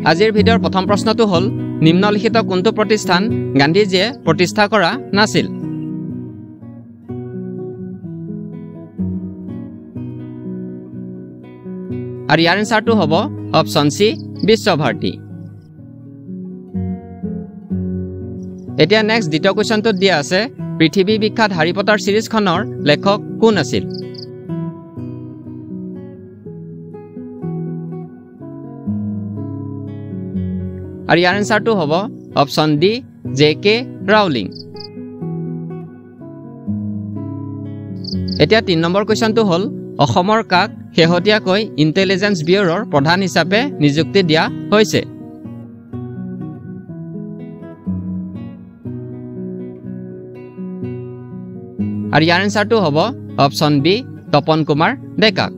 আজিৰ ভিডিঅ'ৰ প্ৰথম প্ৰশ্নটো হ'ল নিম্নলিখিত কোনটো প্ৰতিষ্ঠান গান্ধীজীয়ে প্ৰতিষ্ঠা কৰা নাছিল আৰু ইয়াৰ এনসাৰটো হ'ব অপচন সি বিশ্বভাৰতী এতিয়া নেক্সট দ্বিতীয় কোৱেশ্চনটো দিয়া আছে পৃথিৱী বিখ্যাত হ্যাৰি পটাৰ সিৰিজখনৰ লেখক কোন আছিল আৰু ইয়াৰ এনসাৰটো হ'ব অপচন ডি জে.কে. ৰাউলিং এতিয়া ৩ নম্বৰ কোৱেশ্চনটো হ'ল অসমৰ কাক শেহতীয়াকৈ ইন্টেলিজেন্স ব্যুৰোৰ প্ৰধান হিচাপে নিযুক্তি দিয়া হৈছে আৰু ইয়াৰ এনসাৰটো হ'ব অপচন বি তপন কুমাৰ ডেকাক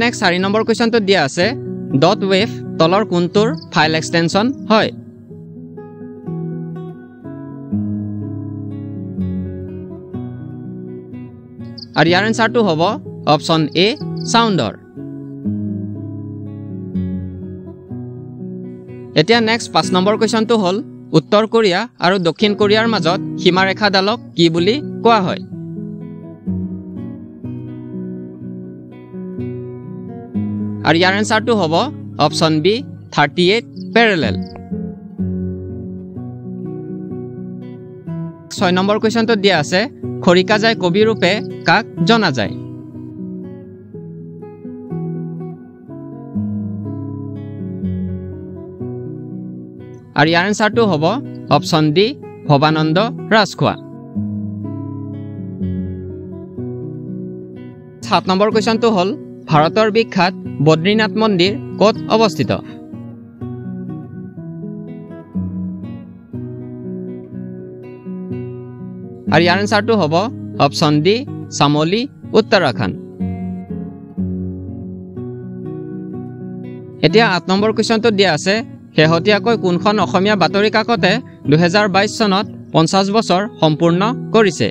নেক্সট ৪ নম্বৰ কোৱেশ্চনটো দিয়া আছে ডট ৱেভ তলৰ কোনটোৰ ফাইল এক্সটেনশন হয় আৰু ইয়াৰ এনসাৰটো হ'ব অপচন এ সাউন্ডৰ এতিয়া নেক্সট ৫ নম্বৰ কোৱেশ্চনটো হ'ল উত্তৰ কোৰিয়া আৰু দক্ষিণ কোৰিয়াৰ মাজত সীমাৰেখাডালক কি বুলি কোৱা হয় আৰু ইয়াৰ এনসাৰটো হ'ব অপচন বি 38 প্যাৰালেল ৬ নম্বৰ কোৱেশ্চনটো দিয়া আছে খৰিকাজাই কবি ৰূপে কাক জনা যায় আৰু ইয়াৰ এনসাৰটো হ'ব option D Bhabananda Rajkhowa ৭ number কোৱেশ্চনটো হ'ল ভাৰতৰ বিখ্যাত বদ্ৰীনাথ মন্দিৰ ক'ত অৱস্থিত আৰু ইয়াৰ এনসাৰটো হ'ব অপচন ডি চামোলি উত্তৰাখণ্ড এতিয়া ৮ নম্বৰ কোৱেশ্চনটো দিয়া আছে শেহতীয়াকৈ কোনখন অসমীয়া বাতৰি কাকতে ২০২২ চনত ৫০ বছৰ সম্পূৰ্ণ কৰিছে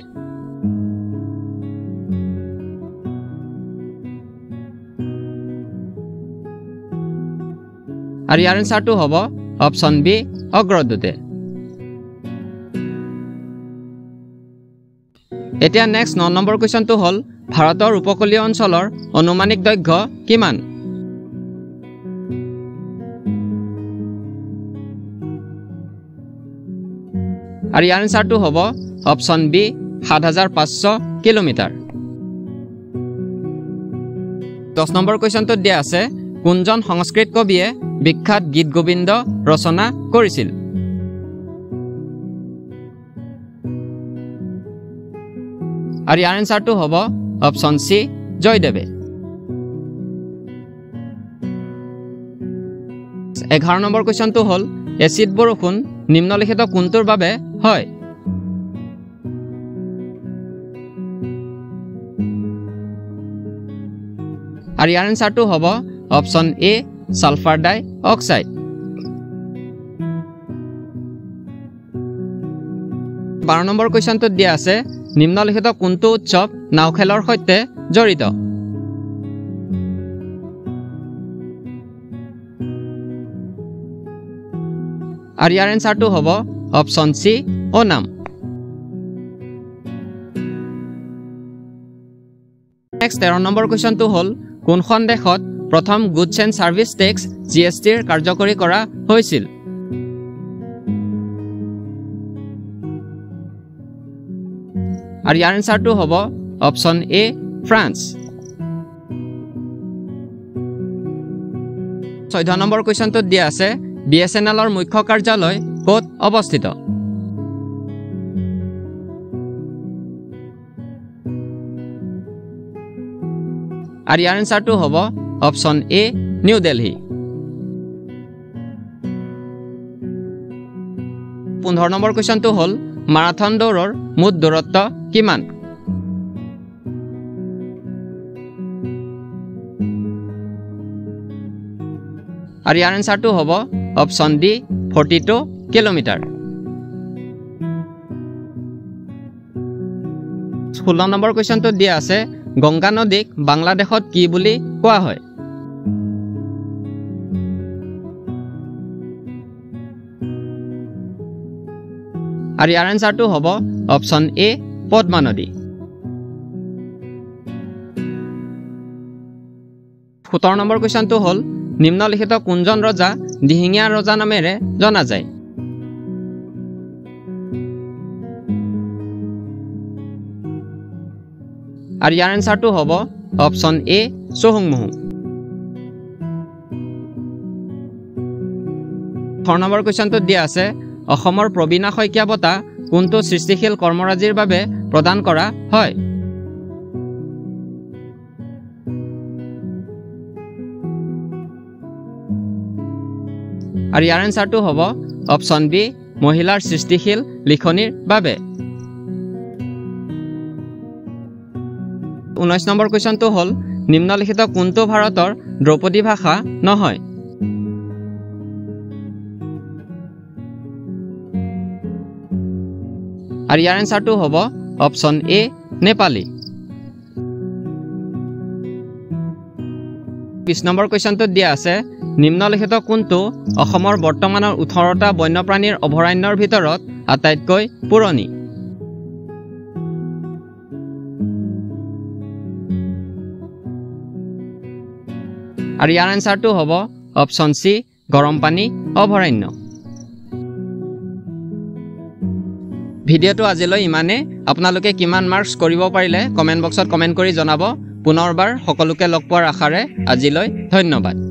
আৰু ইয়াৰ এনসাৰটো হ'ব অপচন বি অগ্ৰদূতে এতিয়া নেক্সট ৯ নম্বৰ কোৱেশ্চনটো হ'ল ভাৰতৰ উপকূলীয় অঞ্চলৰ অনুমানিক দৈৰ্ঘ্য কিমান আৰু ইয়াৰ এনসাৰটো হ'ব অপচন বি ৭৫০০ কিলোমিটাৰ ১০ নম্বৰ কোৱেশ্চনটো দিয়া আছে কোনজন সংস্কৃত কবিয়ে বিখ্যাত গীত গোবিন্দ ৰচনা কৰিছিল আৰু ইয়াৰ এনসাৰটো হ'ব অপচন সি জয়দেৱে ১১ নম্বৰ কোৱেশ্চনটো হ'ল এচিড বৰষুণ নিম্নলিখিত কোনটোৰ বাবে হয় আৰু ইয়াৰ এনসাৰটো হ'ব অপচন এ সালফাৰ ডাই অক্সাইড ১২ নম্বৰ কোৱেশ্চনটোত দিয়া আছে নিম্নলিখিত কোনটো উৎসৱ নাও খেলৰ সৈতে জড়িত আৰু ইয়াৰ এনসাৰটো হ'ব option C Onam next ১৩ number কোৱেশ্চনটো হ'ল কোনখন দেশত প্ৰথম গুডছ এণ্ড সাৰ্ভিস টেক্স জিএছটিৰ কাৰ্যকৰী কৰা হৈছিল আৰু ইয়াৰ এনসাৰটো হ'ব অপচন এ ফ্ৰান্স ১৪ নম্বৰ কোৱেশ্চনটোত দিয়া আছে বিএছএনএলৰ মুখ্য কাৰ্যালয় ক'ত অৱস্থিত আৰু ইয়াৰ এনসাৰটো হ'ব option A New Delhi ১৫ number কোৱেশ্চনটো হ'ল মাৰাথন দৌৰৰ মুঠ দূৰত্ব কিমান আৰু ইয়াৰ এনসাৰটো হ'ব অপচন ডি 42 কিলোমিটাৰ 16 নম্বৰ কোৱেশ্চনটো দিয়া আছে গংগা নদীক বাংলাদেশত কি বুলি কোৱা হয় আৰু ইয়াৰ এনসাৰটো হ'ব অপচন এ পদ্মা নদী 17 নম্বৰ কোৱেশ্চনটো হ'ল নিম্নলিখিত কোনজন ৰজা দিহিঙীয়া ৰজা নামেৰে জনা যায় আৰু ইয়াৰ এনসাৰটো হ'ব অপচন এ চহুংমুহু 4 নম্বৰ কোৱেশ্চনটো দিয়া আছে অসমৰ প্ৰবীণা শইকীয়া বঁটা কোনটো সৃষ্টিশীল কৰ্মৰাজিৰ বাবে প্ৰদান কৰা হয় আৰু ইয়াৰ এনসাৰটো হ'ব অপচন বি মহিলাৰ সৃষ্টিশীল লিখনিৰ বাবে 19 নম্বৰ কোৱেশ্চনটো হ'ল নিম্নলিখিত কোনটো ভাৰতৰ দ্ৰৌপদী ভাষা নহয় আৰু ইয়াৰ এনসাৰটো হ'ব অপচন এ নেপালী 20 নম্বৰ কোৱেশ্চনটো দিয়া আছে নিম্নলিখিত কোনটো অসমৰ বৰ্তমানৰ 18টা বন্যপ্ৰাণীৰ অভয়াৰণ্যৰ ভিতৰত আটাইতকৈ পুৰণি আৰু ইয়াৰ এনসাৰটো হ'ব অপচন সি গৰমপানী অভয়াৰণ্য ভিডিঅ'টো আজিলৈ ইমানে আপোনালোকে কিমান মাৰ্কস কৰিব পাৰিলে কমেন্ট বক্সত কমেন্ট কৰি জনাব পুনৰবাৰ সকলোকে লগ পোৱাৰ আশাৰে আজিলৈ ধন্যবাদ